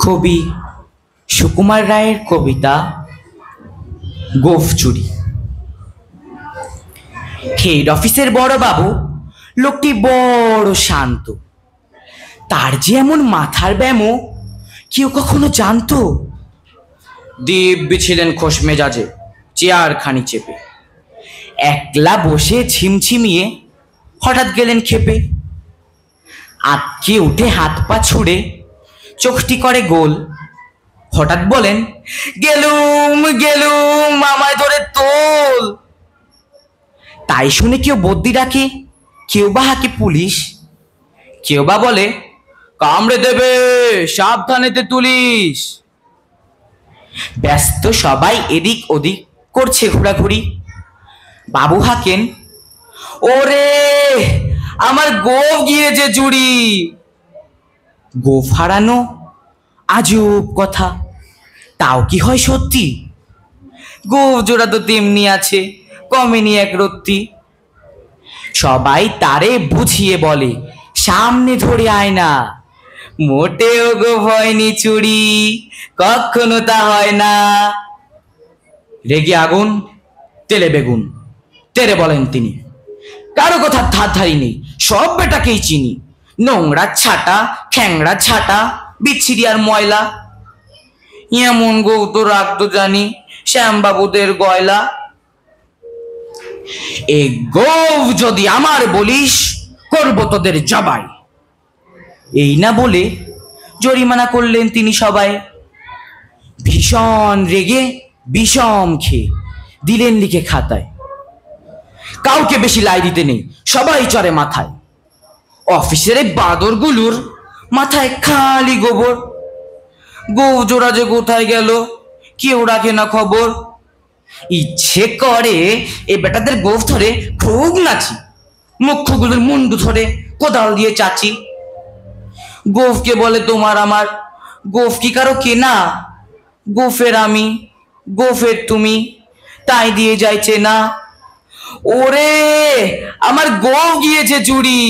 কবি সুকুমার রায়ের কবিতা গোঁফ চুরি। হেড অফিসের বড় বাবু লোকটি বড় শান্ত। তার যে এমন মাথার ব্যামো কেউ কখনো জানতো? দিব্যি ছিলেন খোশ মেজাজে, চেয়ার খানি চেপে। একলা বসে ঝিমঝিমিয়ে হঠাৎ গেলেন খেপে। আটকে উঠে হাত পা ছুড়ে চোখটি করে গোল। হঠাৎ বলেন, গেলুম গেলুম আমায় ধরে তোল। তাই শুনে কেউ বদ্যি ডাকে, কেউ বা হাঁকে পুলিশ, কেউ বা বলে কামড়ে দেবে সাবধানেতে তুলিস। ব্যস্ত সবাই এদিক ওদিক করছে ঘোরাঘুরি। বাবু হাঁকেন, ওরে আমার গোঁফ গিয়েছে চুরি। গোঁফ হারানো আজব কথা, তাও কি হয় সত্যি? গোঁফ জোড়া তো তেমনি আছে, কমেনি এক রত্তি। সবাই তারে বুঝিয়ে বলে, সামনে ধরে আয় না, মোটেও গোঁফ হয়নি চুরি, কখনো তা হয় না। রেগে আগুন, তেলে বেগুন, তেরে বলেন তিনি। কারো কথার ধার ধারি নেই, সব বেটাকেই চিনি। নোংরা ছাটা, খ্যাংরা ছাটা, বিচ্ছিরি আর ময়লা। এমন গৌ তো রাখতো জানি শ্যামবাবুদের গয়লা। এ গোঁফ যদি আমার বলিস, করবো তোদের জবাই। এই না বলে জরিমানা করলেন তিনি সবাই। ভীষণ রেগে বিষম খেয়ে দিলেন লিখে খাতায়। কাউকে বেশি লাই দিতে নেই, সবাই চড়ে মাথায়। অফিসের বাদরগুলোর মাথায় খালি গোবর। গোঁফ জোড়া যে কোথায় গেল কেউ রাখে না খবর। ইচ্ছে করে এ বেটাদের গোঁফ ধরে খুব নাচি, মুখ্যগুলোর মুন্ডু ধরে কোদাল দিয়ে চাচি। গোঁফকে বলে তোমার আমার, গোঁফ কি কারো কেনা? গোঁফের আমি, গোঁফের তুমি, তাই দিয়ে যাইছে না। ওরে আমার গোঁফ গিয়েছে চুরি।